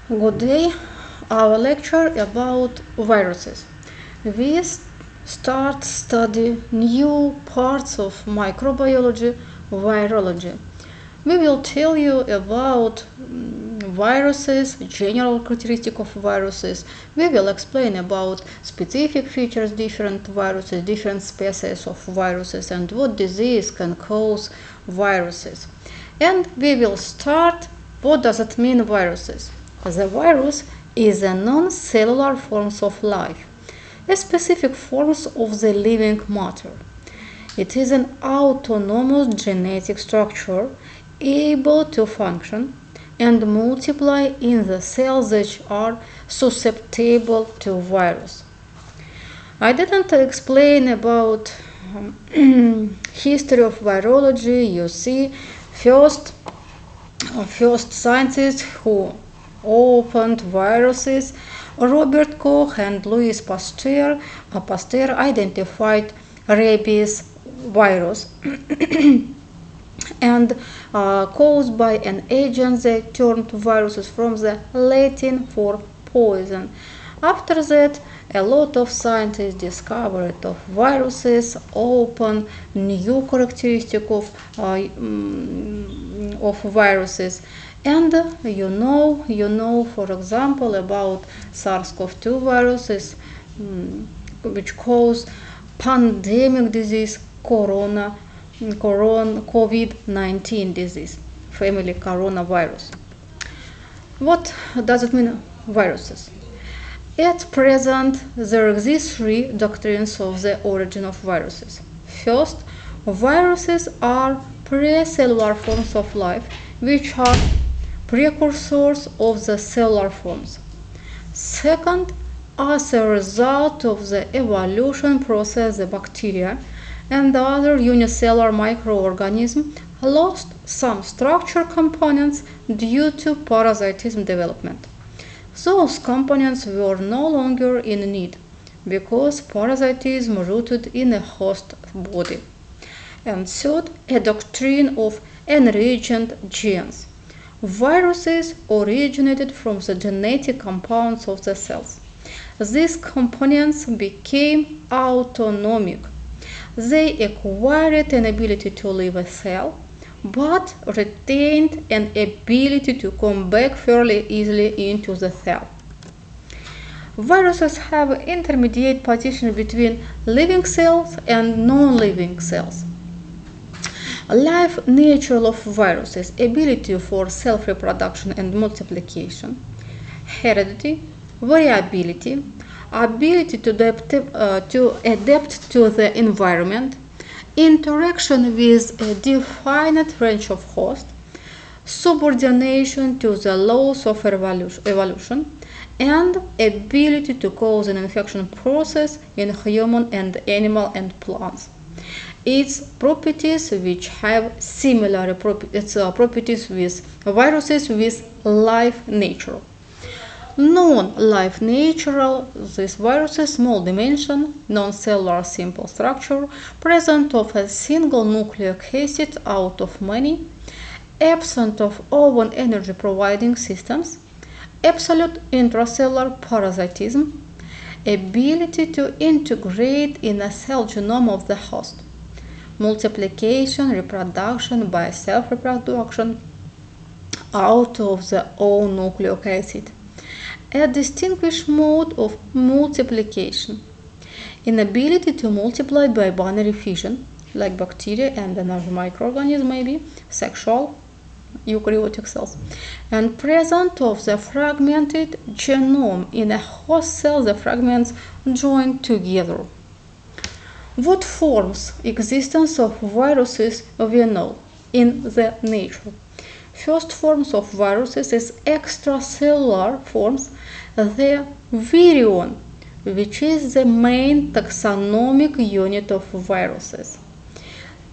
Good day. Our lecture about viruses. We start study new parts of microbiology, virology. We will tell you about viruses, general characteristic of viruses. We will explain about specific features, different viruses, different species of viruses, and what disease can cause viruses. And we will start. What does it mean, viruses? The virus is a non-cellular form of life, a specific form of the living matter. It is an autonomous genetic structure able to function and multiply in the cells that are susceptible to virus. I didn't explain about history of virology. You see, first scientists who opened viruses, Robert Koch and Louis Pasteur. Pasteur identified rabies virus and caused by an agent they termed viruses from the Latin for poison. After that, a lot of scientists discovered of viruses, open new characteristic of viruses. And you know, for example, about SARS-CoV-2 viruses, which cause pandemic disease, COVID-19 disease, family coronavirus. What does it mean, viruses? At present, there exist three doctrines of the origin of viruses. First, viruses are pre-cellular forms of life, which are precursors of the cellular forms. Second, as a result of the evolution process, the bacteria and the other unicellular microorganisms lost some structure components due to parasitism development. Those components were no longer in need because parasitism rooted in a host body. And third, a doctrine of enrichment genes. Viruses originated from the genetic compounds of the cells. These components became autonomic. They acquired an ability to leave a cell, but retained an ability to come back fairly easily into the cell. Viruses have intermediate position between living cells and non-living cells. Life nature of viruses, ability for self-reproduction and multiplication, heredity, variability, ability to adapt to the environment, interaction with a defined range of hosts, subordination to the laws of evolution, and ability to cause an infection process in human and animal and plants. Its properties which have similar properties with viruses with life nature. Non-life natural, these viruses small dimension, non-cellular simple structure, present of a single nucleic acid out of many, absent of open energy providing systems, absolute intracellular parasitism, ability to integrate in a cell genome of the host, multiplication, reproduction by self-reproduction out of the own nucleic acid, a distinguished mode of multiplication, inability to multiply by binary fission, like bacteria and another microorganism, maybe sexual eukaryotic cells, and presence of the fragmented genome in a host cell, the fragments joined together. What forms existence of viruses we know in the nature? First forms of viruses is extracellular forms, the virion, which is the main taxonomic unit of viruses.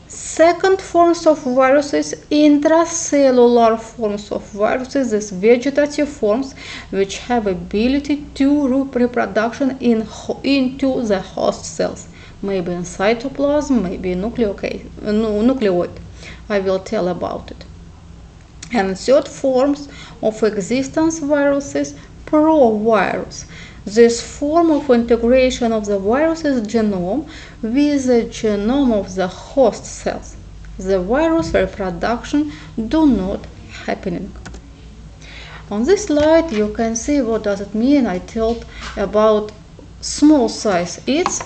Second forms of viruses, intracellular forms of viruses, is vegetative forms which have ability to reproduction into the host cells, maybe in cytoplasm, maybe nucleoid. I will tell about it. And third forms of existence viruses provirus. This form of integration of the virus's genome with the genome of the host cells. The virus reproduction do not happening. On this slide you can see what does it mean. I told about small size. It's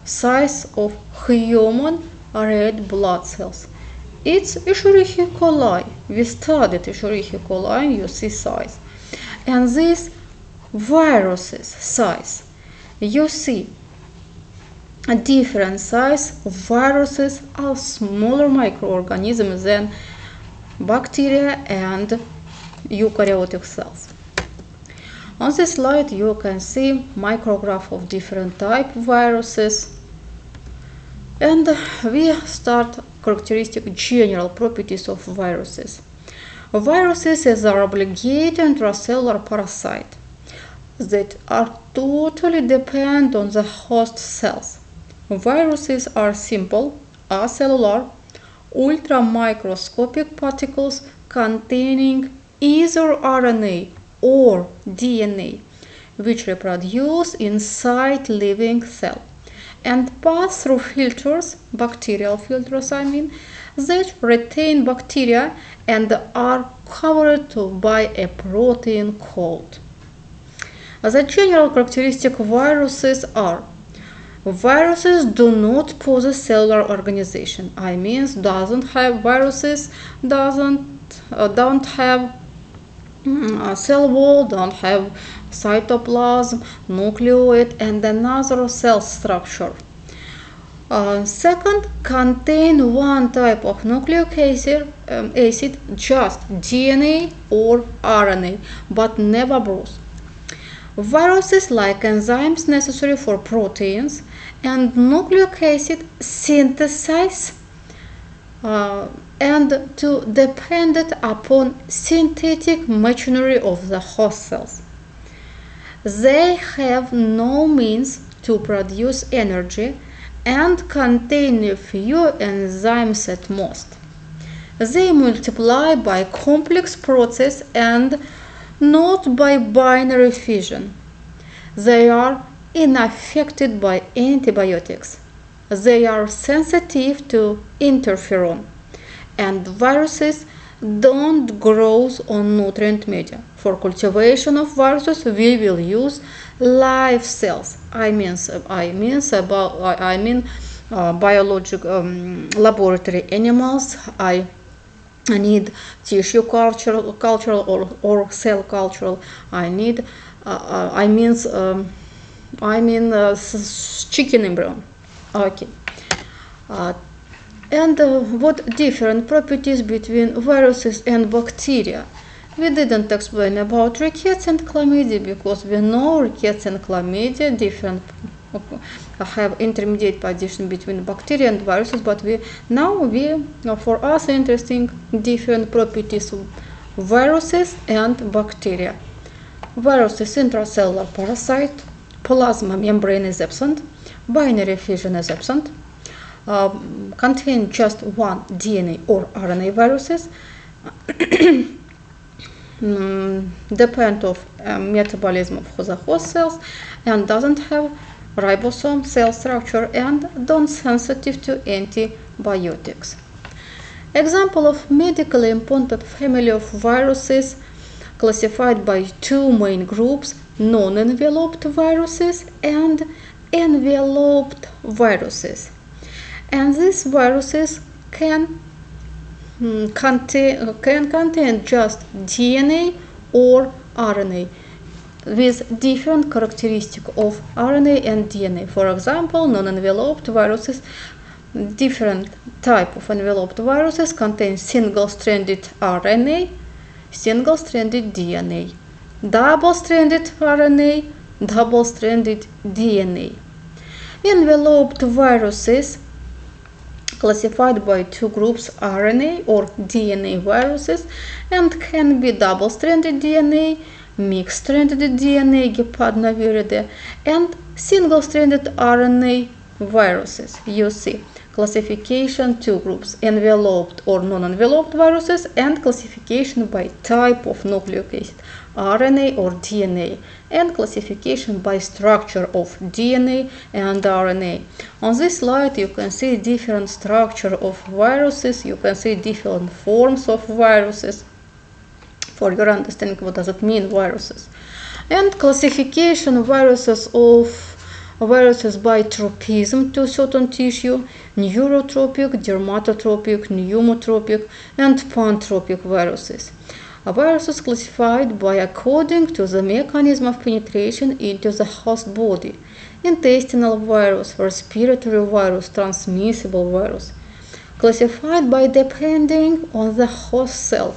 size of human red blood cells. It's Escherichia coli. We studied Escherichia coli, you see size. And this viruses size, you see a different size of viruses are smaller microorganisms than bacteria and eukaryotic cells. On this slide you can see micrograph of different type viruses, and we start characteristic general properties of viruses. Viruses are obligate intracellular parasite that are totally depend on the host cells. Viruses are simple, acellular, ultramicroscopic particles containing either RNA or DNA, which reproduce inside living cell and pass through filters, bacterial filters that retain bacteria and are covered by a protein coat. The general characteristic of viruses are: viruses do not possess cellular organization. Don't have cell wall, don't have cytoplasm, nucleoid, and another cell structure. Second, contain one type of nucleic acid, just DNA or RNA, but never both. Viruses like enzymes necessary for proteins and nucleic acid synthesis and to dependent upon synthetic machinery of the host cells. They have no means to produce energy and contain a few enzymes at most. They multiply by complex process and not by binary fission. They are unaffected by antibiotics. They are sensitive to interferon, and viruses don't grow on nutrient media. For cultivation of viruses, we will use live cells. Biological laboratory animals. I need tissue culture or cell culture. Chicken embryo. Okay. And what different properties between viruses and bacteria? We didn't explain about rickets and chlamydia because we know rickets and chlamydia different have intermediate position between bacteria and viruses, but for us interesting different properties of viruses and bacteria. Viruses intracellular parasite, plasma membrane is absent, binary fission is absent, contain just one DNA or RNA viruses, depend of metabolism of the host cells, and doesn't have ribosome cell structure and don't sensitive to antibiotics. Example of medically important family of viruses classified by two main groups: non-enveloped viruses and enveloped viruses. And these viruses can contain just DNA or RNA with different characteristics of RNA and DNA. For example, non-enveloped viruses, different type of enveloped viruses contain single-stranded RNA, single-stranded DNA, double-stranded RNA, double-stranded DNA. Enveloped viruses classified by two groups: RNA or DNA viruses, and can be double-stranded DNA, mixed-stranded DNA, Gepardner-Viride, and single-stranded RNA, viruses. You see classification, two groups, enveloped or non-enveloped viruses, and classification by type of nucleic acid, RNA or DNA, and classification by structure of DNA and RNA. On this slide you can see different structure of viruses, you can see different forms of viruses for your understanding what does it mean viruses. And classification viruses by tropism to certain tissue, neurotropic, dermatotropic, pneumotropic, and pantropic viruses. A virus is classified by according to the mechanism of penetration into the host body: intestinal virus, respiratory virus, transmissible virus. Classified by depending on the host cell.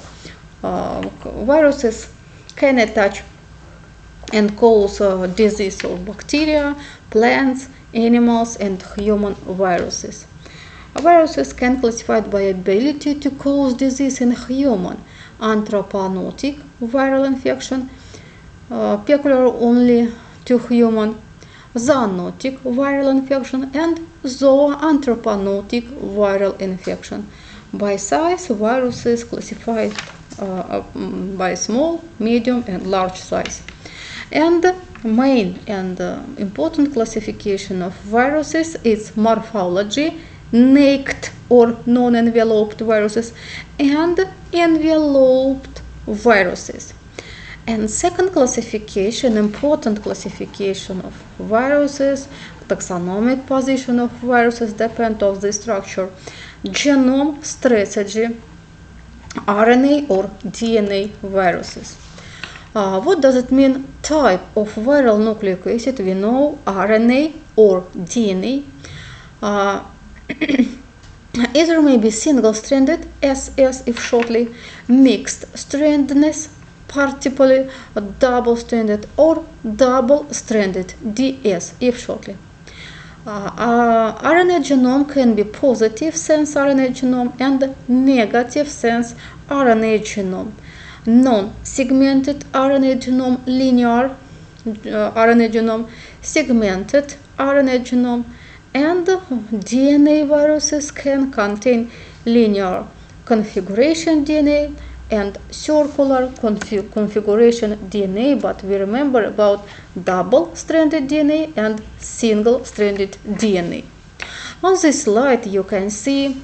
Viruses can attach and cause disease of bacteria, plants, animals, and human viruses. Viruses can be classified by ability to cause disease in human: anthropootic viral infection, peculiar only to human; zoonotic viral infection; and zoanthropootic viral infection. By size, viruses classified by small, medium, and large size. And main and important classification of viruses is morphology, naked or non-enveloped viruses, and enveloped viruses. And second classification, important classification of viruses, taxonomic position of viruses depend on the structure: genome, strategy, RNA or DNA viruses. What does it mean type of viral nucleic acid? We know RNA or DNA. Either may be single-stranded, SS if shortly, mixed-strandedness, partipally, double-stranded, or double-stranded, DS if shortly. RNA genome can be positive sense RNA genome and negative sense RNA genome. Non-segmented RNA genome, linear RNA genome, segmented RNA genome, and DNA viruses can contain linear configuration DNA and circular configuration DNA, but we remember about double-stranded DNA and single-stranded DNA. On this slide you can see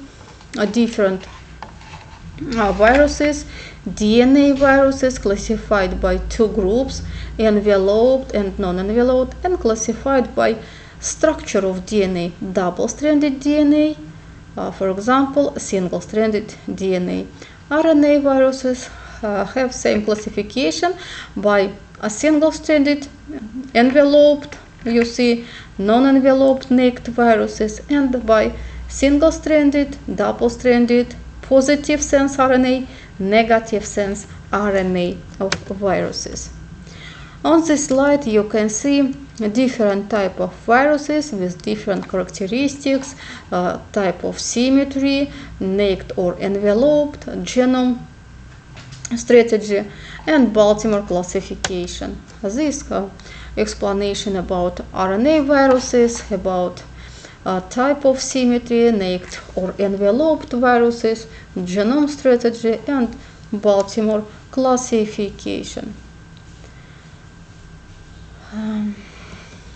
different viruses. DNA viruses classified by two groups: enveloped and non-enveloped, and classified by structure of DNA: double-stranded DNA, for example, single-stranded DNA. RNA viruses have same classification by a single-stranded, enveloped, you see, non-enveloped naked viruses, and by single-stranded, double-stranded, positive sense RNA, negative sense RNA of viruses. On this slide you can see different type of viruses with different characteristics, type of symmetry, naked or enveloped, genome, strategy, and Baltimore classification. This explanation about RNA viruses, about type of symmetry, naked or enveloped viruses, genome strategy, and Baltimore classification.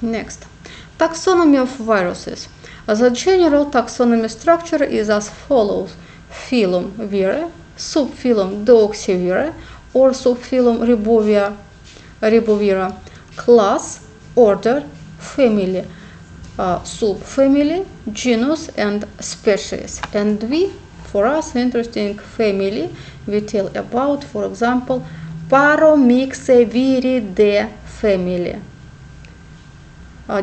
Next, taxonomy of viruses. The general taxonomy structure is as follows: phylum Virae, subphylum Deoxyvirae or subphylum Ribovira, class, order, family, subfamily, genus, and species. And for us interesting family, we tell about, for example, Paromyxoviridae family.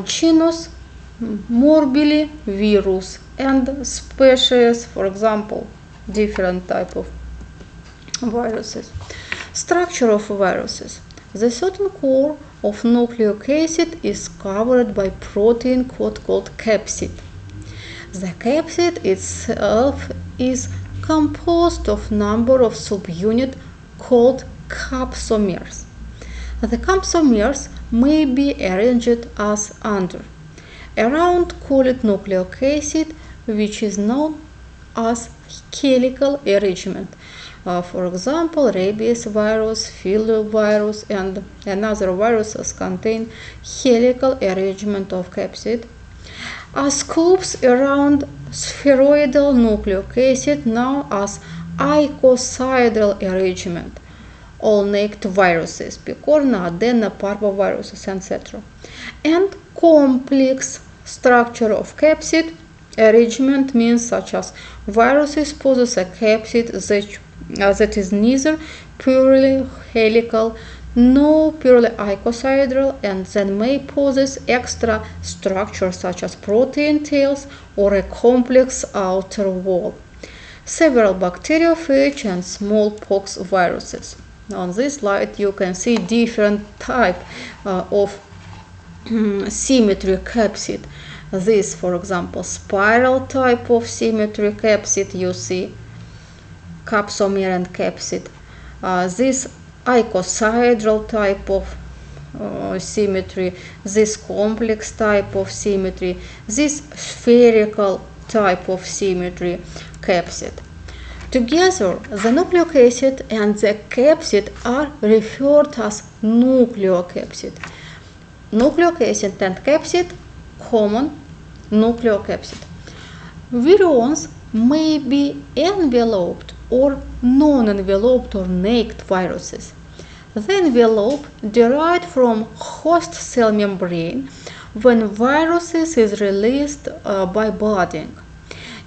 Genus Morbillivirus, and species, for example, different type of viruses. Structure of viruses. The certain core of nucleic acid is covered by protein called capsid. The capsid itself is composed of number of subunits called capsomeres. The capsomeres may be arranged as under: around colored nucleic acid, which is known as helical arrangement. For example, rabies virus, filovirus, and another viruses contain helical arrangement of capsid. Scoops around spheroidal nucleic acid known as icosahedral arrangement. All naked viruses, picorna, adena, parvoviruses, etc. And complex structure of capsid arrangement means such as viruses possess a capsid that is neither purely helical nor purely icosahedral, and then may possess extra structures such as protein tails or a complex outer wall. Several bacteriophage and smallpox viruses. On this slide you can see different type of symmetry capsid. This, for example, spiral type of symmetry capsid, you see capsomer and capsid. This icosahedral type of symmetry, this complex type of symmetry, this spherical type of symmetry capsid. Together, the nucleic acid and the capsid are referred as nucleocapsid. Nucleic acid and capsid, common nucleocapsid. Virions may be enveloped or non-enveloped or naked viruses. The envelope derived from host cell membrane when viruses is released by budding.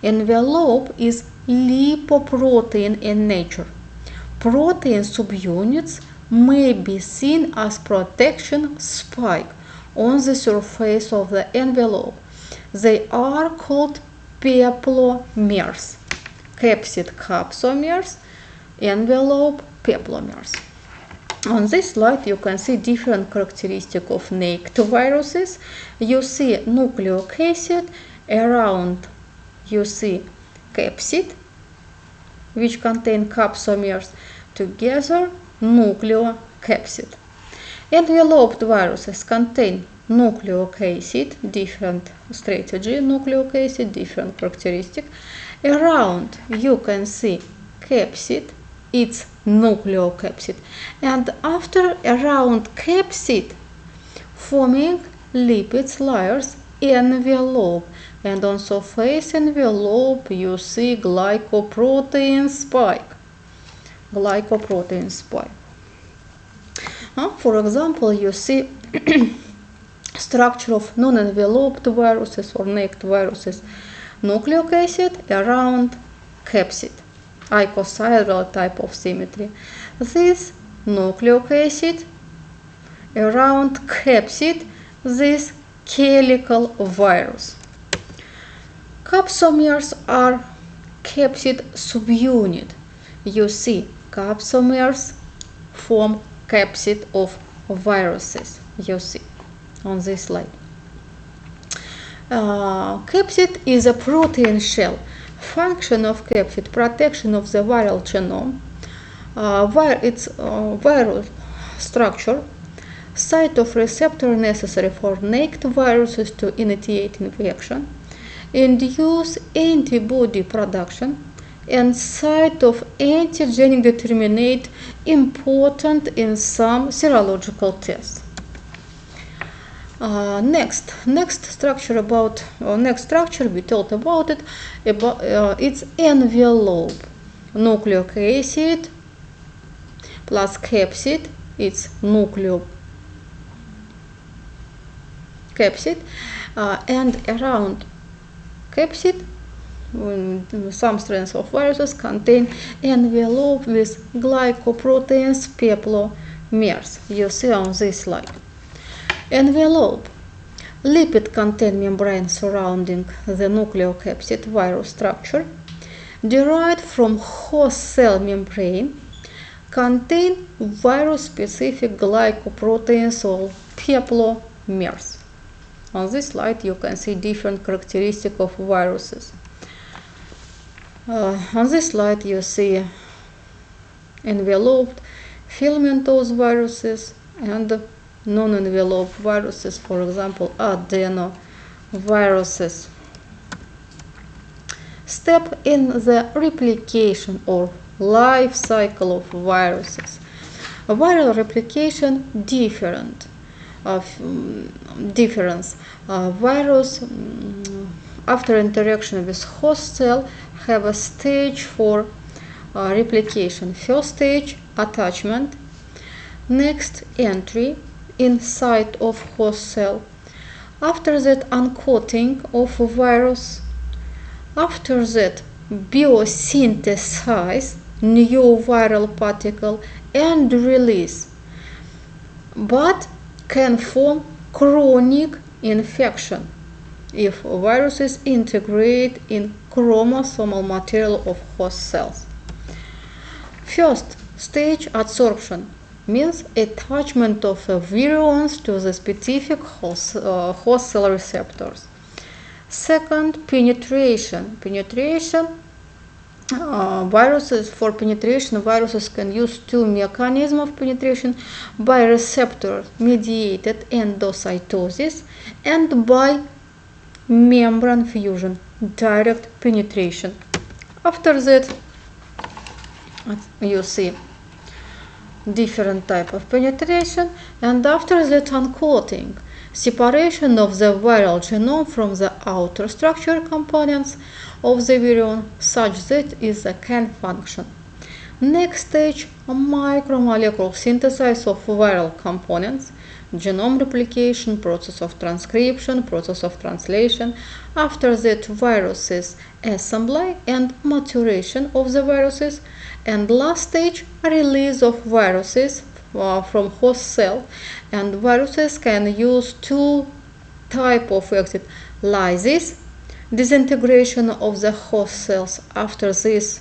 Envelope is lipoprotein in nature. Protein subunits may be seen as protection spike on the surface of the envelope. They are called peplomers. Capsid capsomers, envelope peplomers. On this slide you can see different characteristics of naked viruses. You see nucleic acid, around you see capsid, which contain capsomers, together nucleocapsid. Enveloped viruses contain nucleic acid, different strategy, nucleic acid, different characteristic. Around you can see capsid, it's nucleocapsid, and after around capsid forming lipids layers envelope, and on surface envelope you see glycoprotein spike. For example, you see structure of non-enveloped viruses or naked viruses. Nucleic acid around capsid, icosahedral type of symmetry. This nucleic acid around capsid, this helical virus. Capsomers are capsid subunit. You see capsomers form capsid of viruses, you see on this slide. Capsid is a protein shell. Function of capsid, protection of the viral genome, its viral structure, site of receptor necessary for naked viruses to initiate infection, induce antibody production, and site of antigenic determinant important in some serological tests. Next structure we talked about it. It's envelope. Nucleic acid plus capsid. It's nucleocapsid, and around capsid, some strains of viruses contain envelope with glycoproteins peplomers. You see on this slide. Envelope. Lipid contain membrane surrounding the nucleocapsid virus structure, derived from host cell membrane, contain virus-specific glycoproteins or peplomers. On this slide you can see different characteristics of viruses. On this slide you see enveloped filamentous viruses and non-enveloped viruses, for example, adenovirus. viruses. Step in the replication or life cycle of viruses. A viral replication difference. Virus after interaction with host cell have a stage for replication. First stage, attachment. Next, entry inside of host cell. After that, uncoating of a virus. After that, biosynthesize new viral particle and release, but can form chronic infection if viruses integrate in chromosomal material of host cells. First stage, adsorption, means attachment of a virions to the specific host cell receptors. Second, penetration. Viruses can use two mechanisms of penetration: by receptor mediated endocytosis and by membrane fusion, direct penetration. After that, you see different type of penetration, and after that, uncoating, separation of the viral genome from the outer structure components of the virion such that it can function. Next stage, a micromolecular synthesis of viral components, genome replication, process of transcription, process of translation. After that, viruses assembly and maturation of the viruses, and last stage, release of viruses from host cell. And viruses can use two type of exit: lysis, disintegration of the host cells. After this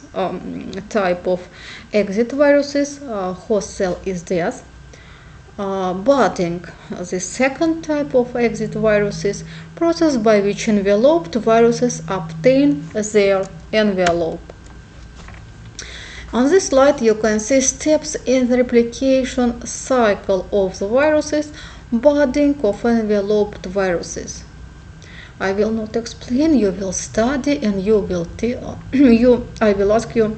type of exit viruses, host cell is dead. Budding, the second type of exit viruses, process by which enveloped viruses obtain their envelope. On this slide you can see steps in the replication cycle of the viruses, budding of enveloped viruses. I will not explain, you will study, and I will ask you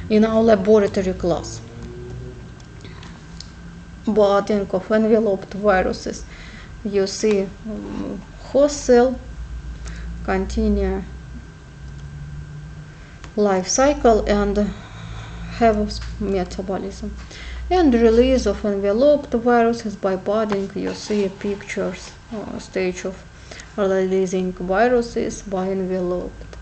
in our laboratory class. Budding of enveloped viruses. You see host cell continue life cycle and have metabolism, and release of enveloped viruses by budding. You see pictures stage of releasing viruses by enveloped.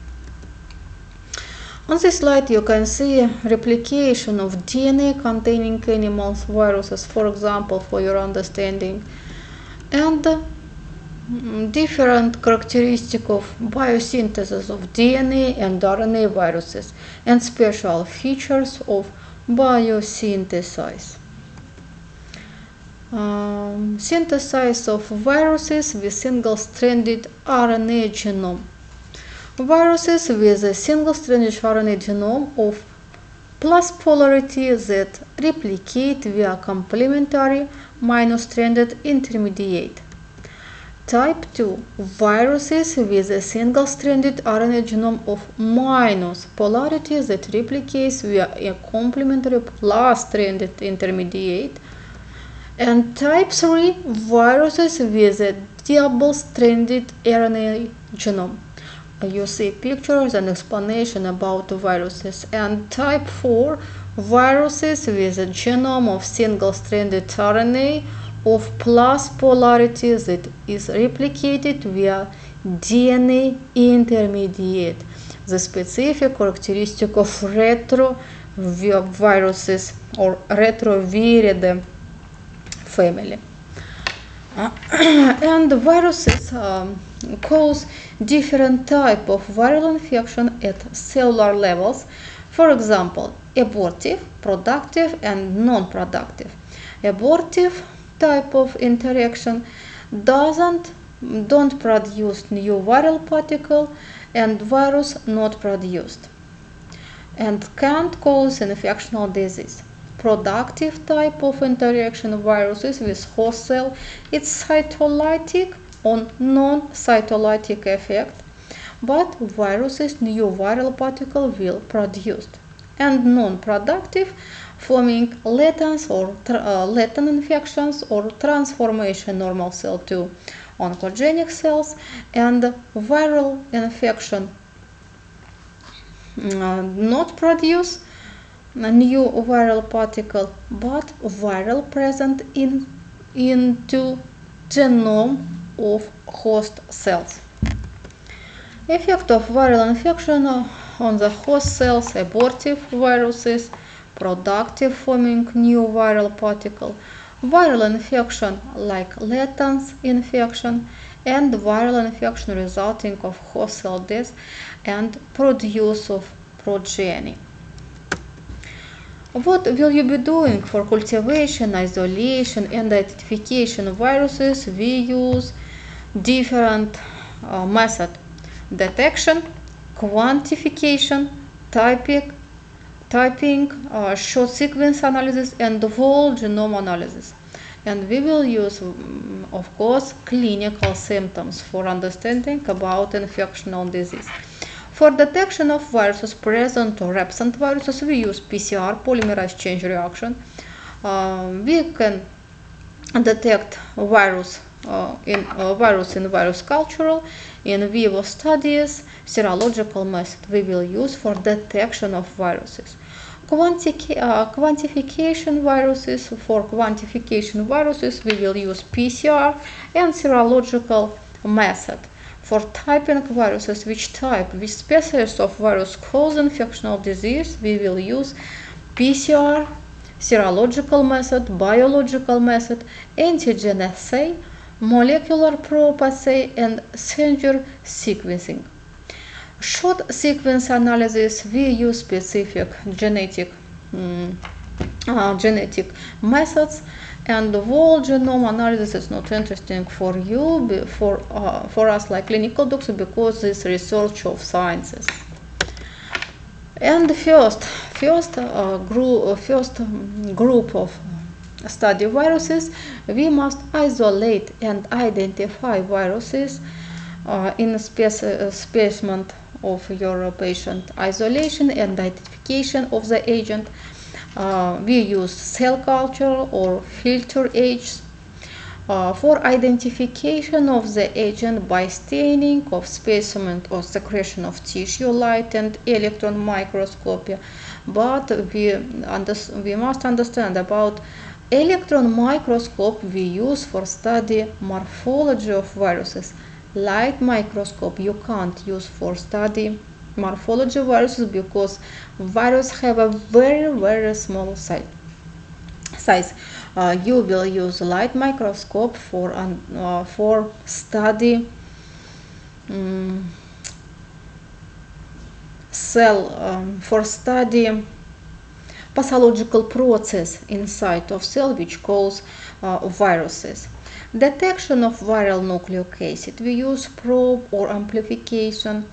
On this slide you can see replication of DNA containing animals viruses, for example, for your understanding, and different characteristics of biosynthesis of DNA and RNA viruses, and special features of biosynthesis. Synthesis of viruses with single-stranded RNA genome. Viruses with a single-stranded RNA genome of plus polarity that replicate via complementary monostranded intermediate. Type 2, viruses with a single-stranded RNA genome of minus polarity that replicates via a complementary plus-stranded intermediate. And type 3, viruses with a double-stranded RNA genome. You see pictures and explanation about viruses. And type 4, viruses with a genome of single-stranded RNA of plus polarity that is replicated via DNA intermediate. The specific characteristic of retroviruses or retroviridae family. And viruses cause different type of viral infection at cellular levels. For example, abortive, productive, and non-productive. Abortive type of interaction don't produce new viral particle, and virus not produced, and can't cause infection or disease. Productive type of interaction viruses with host cell, it's cytolytic on non-cytolytic effect, but viruses new viral particle will produce, and non-productive, forming latent or latent infections or transformation normal cell to oncogenic cells, and viral infection not produce a new viral particle, but viral present into genome of host cells. Effect of viral infection on the host cells: abortive viruses, productive, forming new viral particle, viral infection like latent infection, and viral infection resulting of host cell death and produce of progeny. What will you be doing for cultivation, isolation, and identification of viruses? We use different methods: detection, quantification, typing, short sequence analysis, and whole genome analysis. And we will use, of course, clinical symptoms for understanding about infectional disease. For detection of viruses present or absent viruses, we use PCR, polymerase chain reaction. We can detect virus in virus culture. In vivo studies, serological method we will use for detection of viruses. Quantification viruses. For quantification viruses, we will use PCR and serological method. For typing viruses, which species of virus cause infectional disease, we will use PCR, serological method, biological method, antigen assay, molecular probe assay, and Sanger sequencing. Short sequence analysis, we use specific genetic methods, and the whole genome analysis is not interesting for you, for us like clinical doctors, because it's research of sciences. And the first group of study viruses, we must isolate and identify viruses in a specimen of your patient. Isolation and identification of the agent. We use cell culture or filter agents for identification of the agent by staining of specimen or secretion of tissue, light and electron microscopy. But we must understand about electron microscope we use for study morphology of viruses. Light microscope you can't use for study morphology of viruses, because viruses have a very small size. You will use light microscope for study for study pathological process inside of cell which cause viruses. Detection of viral nucleic acid, we use probe or amplification.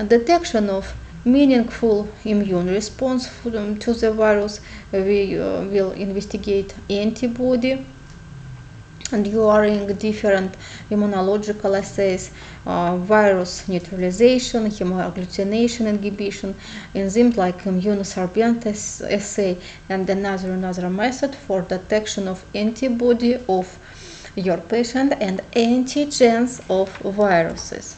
Detection of meaningful immune response to the virus, we will investigate antibody during different immunological assays, virus neutralization, hemagglutination inhibition, enzymes like immunosorbent assay, and another method for detection of antibody of your patient and antigens of viruses.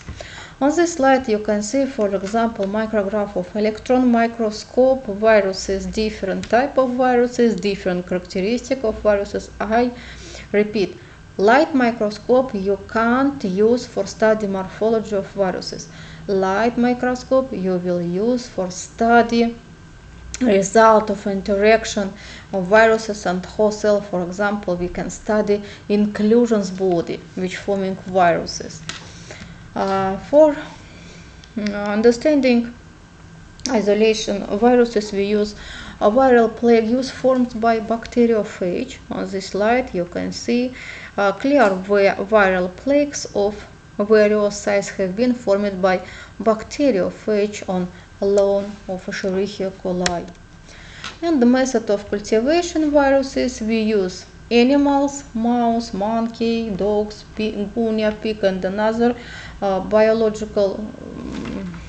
On this slide you can see, for example, micrograph of electron microscope viruses, different type of viruses, different characteristic of viruses. I repeat, light microscope you can't use for study morphology of viruses. Light microscope you will use for study result of interaction of viruses and host cell. For example, we can study inclusions body which forming viruses. For understanding isolation of viruses, we use a viral plague formed by bacteriophage. On this slide you can see clear viral plagues of various sizes have been formed by bacteriophage on lawn of Escherichia coli. And the method of cultivation viruses, we use animals, mouse, monkey, dogs, guinea pig, and another biological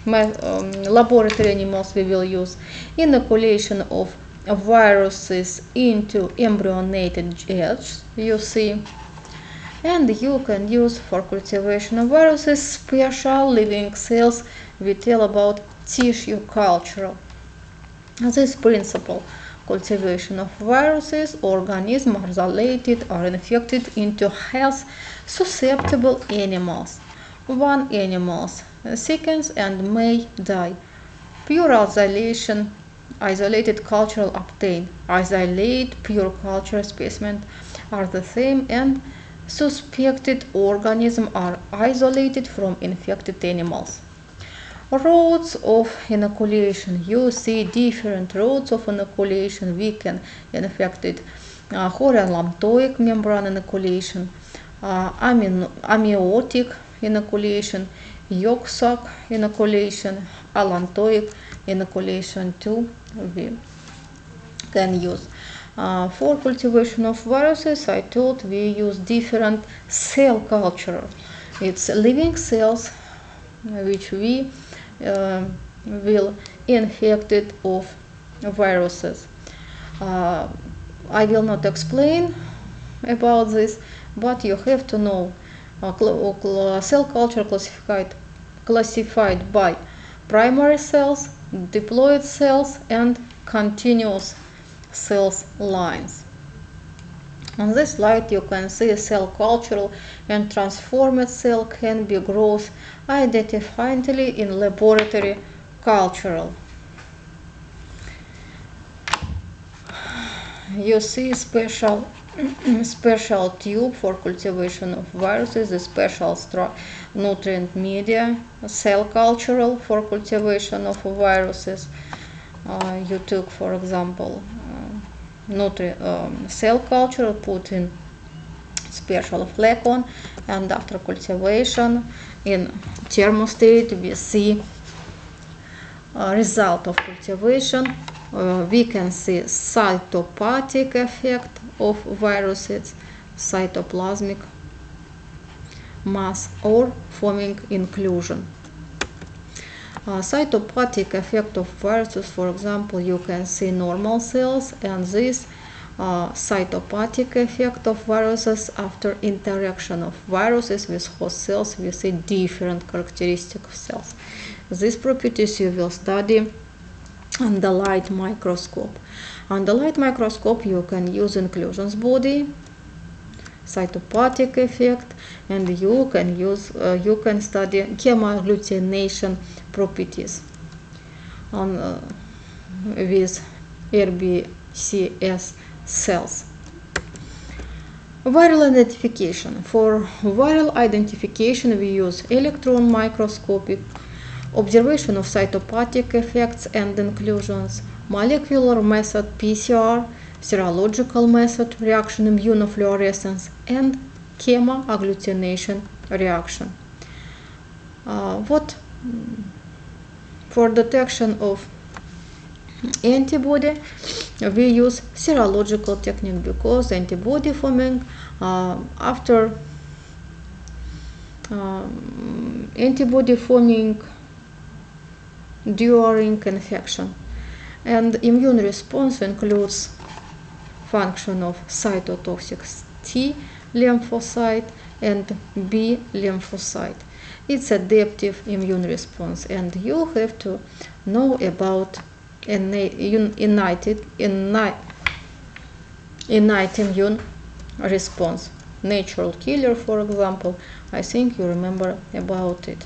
laboratory animals we will use. Inoculation of viruses into embryonated eggs, you see. And you can use for cultivation of viruses special living cells we tell about tissue culture. This principle, cultivation of viruses, organisms are isolated or infected into health susceptible animals. One animals sickens and may die. Pure isolation, isolated culture obtained. Isolate pure culture specimens are the same, and suspected organisms are isolated from infected animals. Routes of inoculation. You see different routes of inoculation. We can infected chorioallantoic membrane inoculation, amniotic inoculation, yolk sac inoculation, allantoic inoculation too we can use. For cultivation of viruses, I thought we use different cell culture. It's living cells which we will infected of viruses. I will not explain about this, but you have to know cell culture classified by primary cells, diploid cells, and continuous cells lines. On this slide you can see cell cultural and transformed cell can be growth identifiably in laboratory cultural. You see special tube for cultivation of viruses, a special nutrient media, cell cultural for cultivation of viruses. You took, for example, cell culture, put in special flacon, and after cultivation in thermostat we see result of cultivation. We can see cytopathic effect of viruses, cytoplasmic mass, or forming inclusion. Cytopathic effect of viruses, for example, you can see normal cells, and this cytopathic effect of viruses after interaction of viruses with host cells, we see different characteristics of cells. These properties you will study under light microscope. Under light microscope you can use inclusions body, cytopathic effect, and you can study chemoagglutination properties with RBCS cells. Viral identification. For viral identification we use electron microscopic observation of cytopathic effects and inclusions, molecular method PCR, serological method reaction immunofluorescence, and chemoagglutination reaction. For detection of antibody we use serological technique, because antibody forming after antibody forming during infection, and immune response includes function of cytotoxic T lymphocyte and B lymphocyte. It's adaptive immune response, and you have to know about innate immune response. Natural killer, for example, I think you remember about it.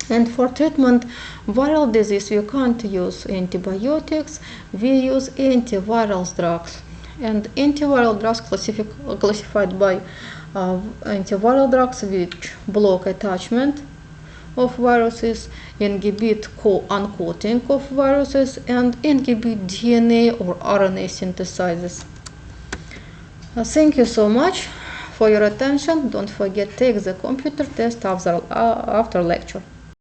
And for treatment viral disease we can't use antibiotics, we use antiviral drugs. And antiviral drugs classified by antiviral drugs which block attachment of viruses, inhibit co-uncoating of viruses, and inhibit DNA or RNA synthesis. Thank you so much for your attention. Don't forget, take the computer test after lecture.